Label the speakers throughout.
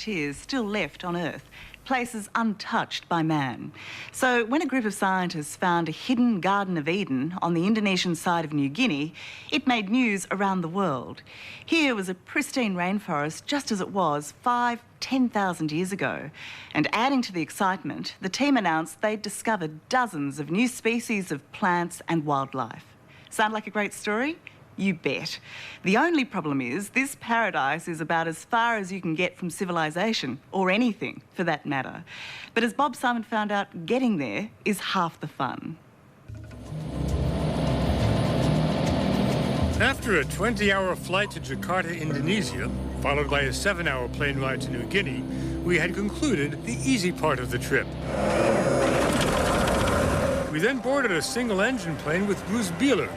Speaker 1: frontiers still left on Earth, places untouched by man. So when a group of scientists found a hidden Garden of Eden on the Indonesian side of New Guinea, it made news around the world. Here was a pristine rainforest just as it was 10,000 years ago. And adding to the excitement, the team announced they'd discovered dozens of new species of plants and wildlife. Sound like a great story? You bet. The only problem is this paradise is about as far as you can get from civilization, or anything for that matter. But as Bob Simon found out, getting there is half the fun.
Speaker 2: After a 20-hour flight to Jakarta, Indonesia, followed by a 7-hour plane ride to New Guinea, we had concluded the easy part of the trip. We then boarded a single-engine plane with Bruce Beeler,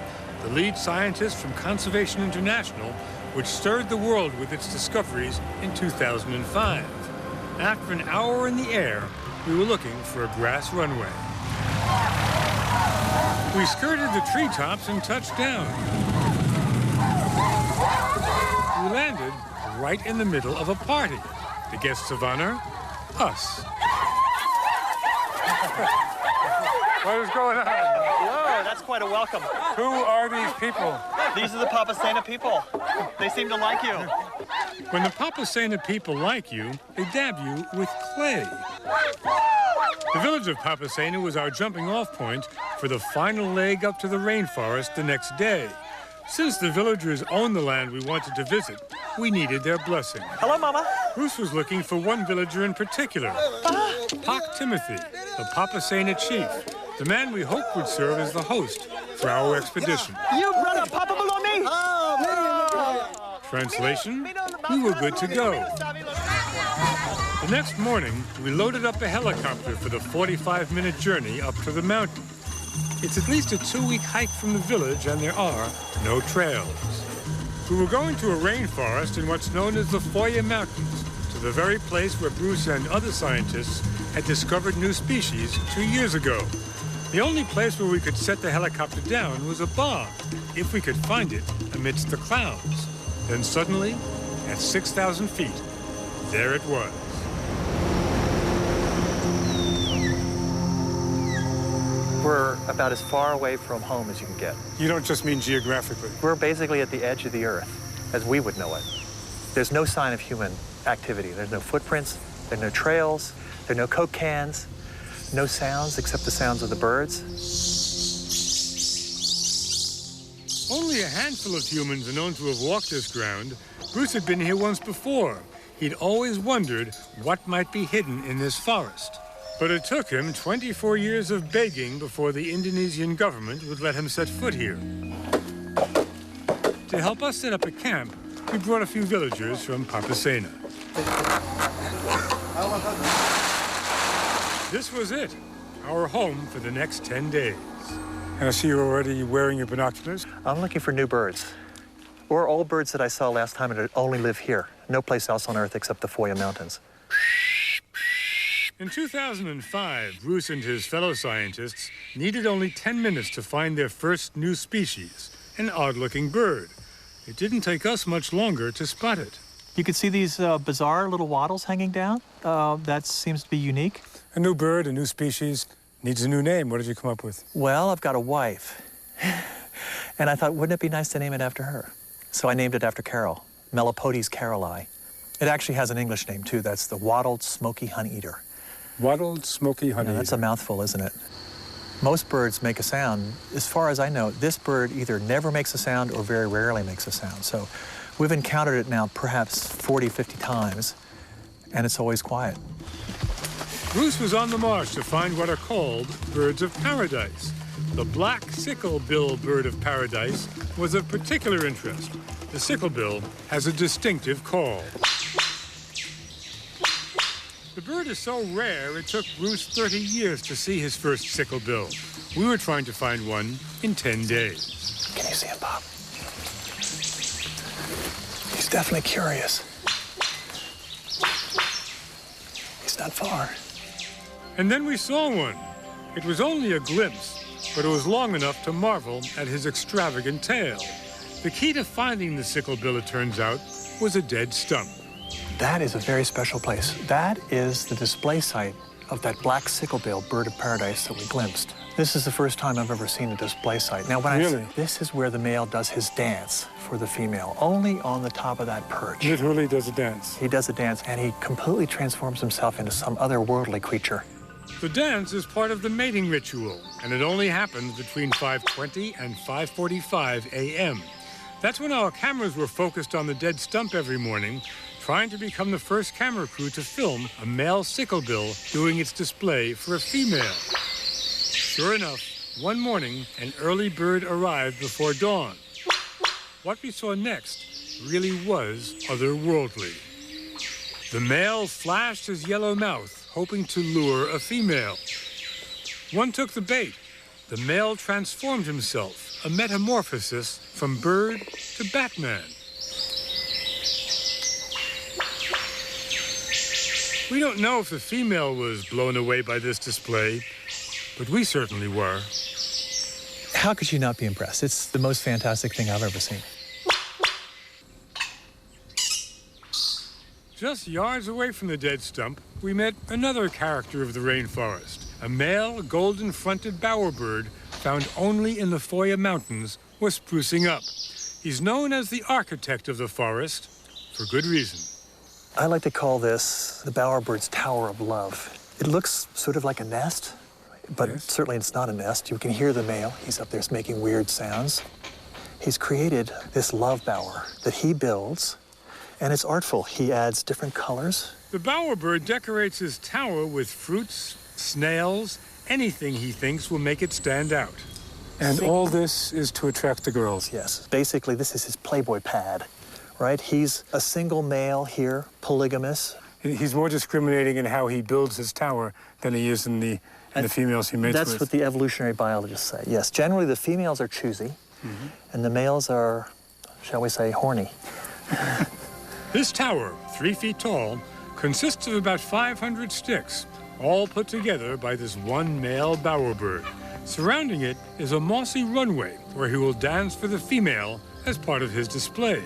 Speaker 2: the lead scientist from Conservation International, which stirred the world with its discoveries in 2005. After an hour in the air, we were looking for a grass runway. We skirted the treetops and touched down. We landed right in the middle of a party. The guests of honor, us. What is going on?
Speaker 3: Whoa, that's quite a welcome.
Speaker 2: Who are these people?
Speaker 3: These are the Papasena people. They seem to like you.
Speaker 2: When the Papasena people like you, they dab you with clay. The village of Papasena was our jumping-off point for the final leg up to the rainforest the next day. Since the villagers owned the land we wanted to visit, we needed their blessing.
Speaker 3: Hello, Mama.
Speaker 2: Bruce was looking for one villager in particular, Pak Timothy, the Papasena chief, the man we hoped would serve as the host for our expedition.
Speaker 3: You brought a Papa below me?
Speaker 2: Translation, we were good to go. The next morning, we loaded up a helicopter for the 45-minute journey up to the mountain. It's at least a 2-week hike from the village, and there are no trails. We were going to a rainforest in what's known as the Foya Mountains, to the very place where Bruce and other scientists had discovered new species 2 years ago. The only place where we could set the helicopter down was a bog, if we could find it amidst the clouds. Then suddenly, at 6,000 feet, there it was.
Speaker 3: We're about as far away from home as you can get.
Speaker 2: You don't just mean geographically.
Speaker 3: We're basically at the edge of the Earth, as we would know it. There's no sign of human activity. There's no footprints, there's no trails, there are no Coke cans, no sounds except the sounds of the birds.
Speaker 2: Only a handful of humans are known to have walked this ground. Bruce had been here once before. He'd always wondered what might be hidden in this forest. But it took him 24 years of begging before the Indonesian government would let him set foot here. To help us set up a camp, we brought a few villagers from Papasena. This was it, our home for the next 10 days. And I see you're already wearing your binoculars.
Speaker 3: I'm looking for new birds, or old birds that I saw last time that only live here. No place else on Earth except the Foya Mountains.
Speaker 2: In 2005, Bruce and his fellow scientists needed only 10 minutes to find their first new species, an odd-looking bird. It didn't take us much longer to spot it.
Speaker 4: You can see these bizarre little wattles hanging down. That seems to be unique.
Speaker 2: A new bird, a new species, needs a new name. What did you come up with?
Speaker 3: Well, I've got a wife. And I thought, wouldn't it be nice to name it after her? So I named it after Carol, Melipodes caroli. It actually has an English name, too. That's the wattled smoky honeyeater.
Speaker 2: Wattled smoky honeyeater.
Speaker 3: That's a mouthful, isn't it? Most birds make a sound. As far as I know, this bird either never makes a sound or very rarely makes a sound. So we've encountered it now perhaps 40, 50 times, and it's always quiet.
Speaker 2: Bruce was on the march to find what are called birds of paradise. The black sickle-bill bird of paradise was of particular interest. The sickle-bill has a distinctive call. The bird is so rare, it took Bruce 30 years to see his first sickle-bill. We were trying to find one in 10 days.
Speaker 3: Can you see him, Bob? He's definitely curious. He's not far.
Speaker 2: And then we saw one. It was only a glimpse, but it was long enough to marvel at his extravagant tail. The key to finding the sickle-bill, it turns out, was a dead stump.
Speaker 3: That is a very special place. That is the display site of that black sicklebill bird of paradise that we glimpsed. This is the first time I've ever seen a display site. Now, when
Speaker 2: Really?
Speaker 3: this is where the male does his dance for the female, only on the top of that perch.
Speaker 2: Literally does a dance.
Speaker 3: He does a dance, and he completely transforms himself into some otherworldly creature.
Speaker 2: The dance is part of the mating ritual, and it only happens between 5:20 and 5:45 a.m. That's when our cameras were focused on the dead stump every morning, trying to become the first camera crew to film a male sicklebill doing its display for a female. Sure enough, one morning, an early bird arrived before dawn. What we saw next really was otherworldly. The male flashed his yellow mouth, hoping to lure a female. One took the bait. The male transformed himself, a metamorphosis from bird to Batman. We don't know if the female was blown away by this display, but we certainly were.
Speaker 3: How could you not be impressed? It's the most fantastic thing I've ever seen.
Speaker 2: Just yards away from the dead stump, we met another character of the rainforest. A male golden-fronted bowerbird found only in the Foya Mountains was sprucing up. He's known as the architect of the forest for good reason.
Speaker 3: I like to call this the bowerbird's Tower of Love. It looks sort of like a nest, but
Speaker 2: Yes.
Speaker 3: certainly it's not a nest. You can hear the male. He's up there making weird sounds. He's created this love bower that he builds, and it's artful. He adds different colors.
Speaker 2: The bowerbird decorates his tower with fruits, snails, anything he thinks will make it stand out. And all this is to attract the girls.
Speaker 3: Yes, basically this is his Playboy pad, right? He's a single male here, polygamous.
Speaker 2: He's more discriminating in how he builds his tower than he is in the females he mates
Speaker 3: That's
Speaker 2: with.
Speaker 3: what the evolutionary biologists say. Yes, generally the females are choosy, and the males are, shall we say, horny.
Speaker 2: This tower, 3 feet tall, consists of about 500 sticks, all put together by this one male bowerbird. Surrounding it is a mossy runway where he will dance for the female as part of his display.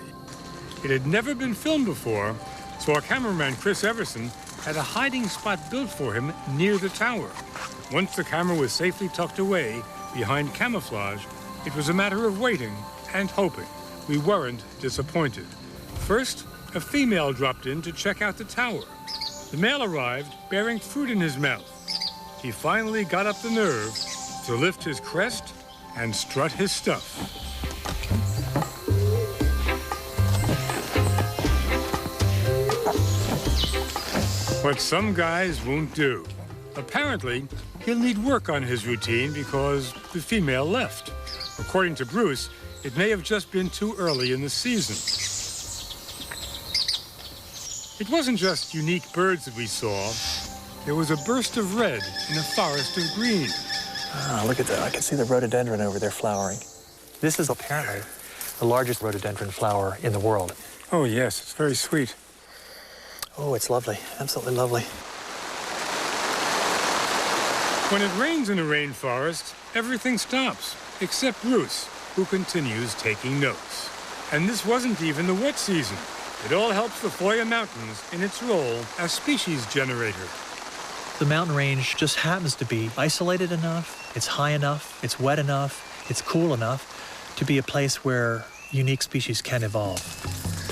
Speaker 2: It had never been filmed before, so our cameraman, Chris Everson, had a hiding spot built for him near the tower. Once the camera was safely tucked away behind camouflage, it was a matter of waiting and hoping. We weren't disappointed. First, a female dropped in to check out the tower. The male arrived bearing fruit in his mouth. He finally got up the nerve to lift his crest and strut his stuff. What some guys won't do. Apparently, he'll need work on his routine because the female left. According to Bruce, it may have just been too early in the season. It wasn't just unique birds that we saw. There was a burst of red in a forest of green.
Speaker 3: Ah, look at that. I can see the rhododendron over there flowering. This is apparently the largest rhododendron flower in the world.
Speaker 2: Oh, yes, it's very sweet.
Speaker 3: Oh, it's lovely. Absolutely lovely.
Speaker 2: When it rains in a rainforest, everything stops, except Bruce, who continues taking notes. And this wasn't even the wet season. It all helps the Foya Mountains in its role as species generator.
Speaker 3: The mountain range just happens to be isolated enough, it's high enough, it's wet enough, it's cool enough to be a place where unique species can evolve.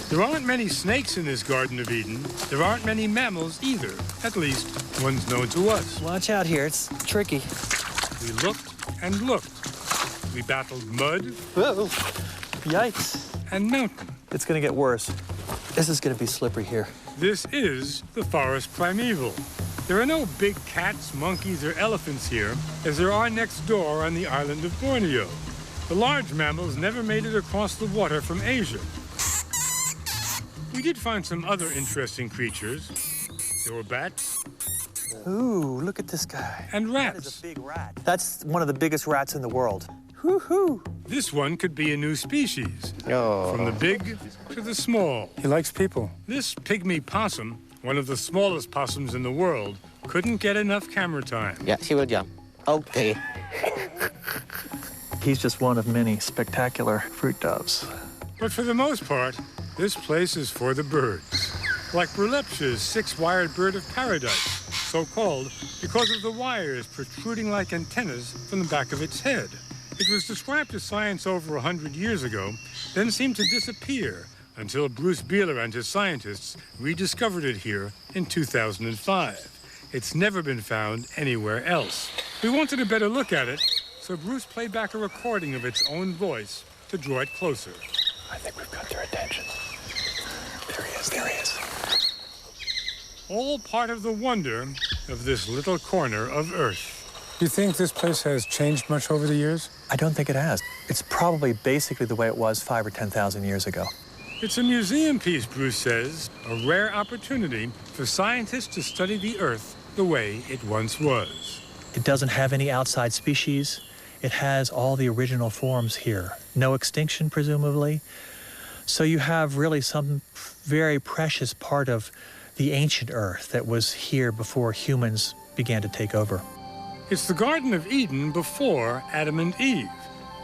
Speaker 2: There aren't many snakes in this Garden of Eden. There aren't many mammals either, at least ones known to us.
Speaker 3: Watch out here, it's tricky.
Speaker 2: We looked and looked. We battled mud
Speaker 3: Whoa, yikes.
Speaker 2: and mountain.
Speaker 3: It's gonna get worse. This is gonna be slippery here.
Speaker 2: This is the forest primeval. There are no big cats, monkeys, or elephants here, as there are next door on the island of Borneo. The large mammals never made it across the water from Asia. We did find some other interesting creatures. There were bats
Speaker 3: Ooh, look at this guy.
Speaker 2: and
Speaker 3: That is
Speaker 2: rats.
Speaker 3: a big rat. That's one of the biggest rats in the world. Woo-hoo.
Speaker 2: This one could be a new species, from the big to the small.
Speaker 5: He likes people.
Speaker 2: This pygmy possum, one of the smallest possums in the world, couldn't get enough camera time.
Speaker 6: Yeah, she will jump. Okay.
Speaker 3: He's just one of many spectacular fruit doves.
Speaker 2: But for the most part, this place is for the birds. like Berlepsch's six-wired bird of paradise, so called because of the wires protruding like antennas from the back of its head. It was described to science over 100 years ago, then seemed to disappear until Bruce Beeler and his scientists rediscovered it here in 2005. It's never been found anywhere else. We wanted a better look at it, so Bruce played back a recording of its own voice to draw it closer.
Speaker 3: I think we've got their attention. There he is, there he is.
Speaker 2: All part of the wonder of this little corner of Earth.
Speaker 5: Do you think this place has changed much over the years?
Speaker 3: I don't think it has. It's probably basically the way it was 5,000 or 10,000 years ago.
Speaker 2: It's a museum piece, Bruce says, a rare opportunity for scientists to study the Earth the way it once was.
Speaker 3: It doesn't have any outside species. It has all the original forms here. No extinction, presumably. So you have really some very precious part of the ancient Earth that was here before humans began to take over.
Speaker 2: It's the Garden of Eden before Adam and Eve.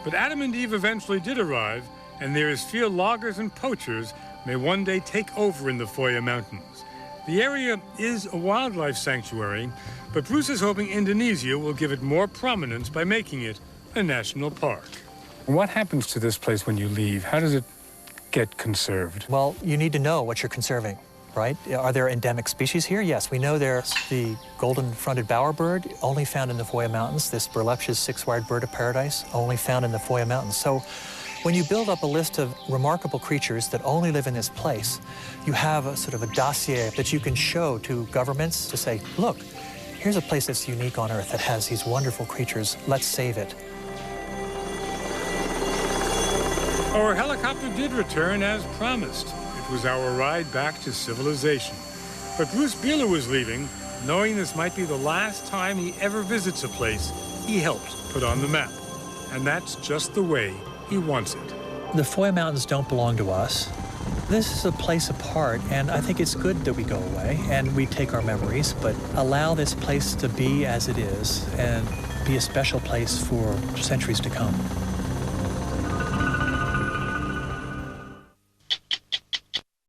Speaker 2: But Adam and Eve eventually did arrive, and there is fear loggers and poachers may one day take over in the Foya Mountains. The area is a wildlife sanctuary, but Bruce is hoping Indonesia will give it more prominence by making it a national park.
Speaker 5: What happens to this place when you leave? How does it get conserved?
Speaker 3: Well, you need to know what you're conserving, right? Are there endemic species here? Yes, we know there's the golden-fronted bowerbird, only found in the Foya Mountains. This Berlepsch's six-wired bird of paradise, only found in the Foya Mountains. So when you build up a list of remarkable creatures that only live in this place, you have a sort of a dossier that you can show to governments to say, look, here's a place that's unique on Earth that has these wonderful creatures. Let's save it.
Speaker 2: Our helicopter did return as promised. It was our ride back to civilization. But Bruce Beeler was leaving, knowing this might be the last time he ever visits a place he helped put on the map. And that's just the way he wants it.
Speaker 3: The Foya Mountains don't belong to us. This is a place apart, and I think it's good that we go away and we take our memories, but allow this place to be as it is and be a special place for centuries to come.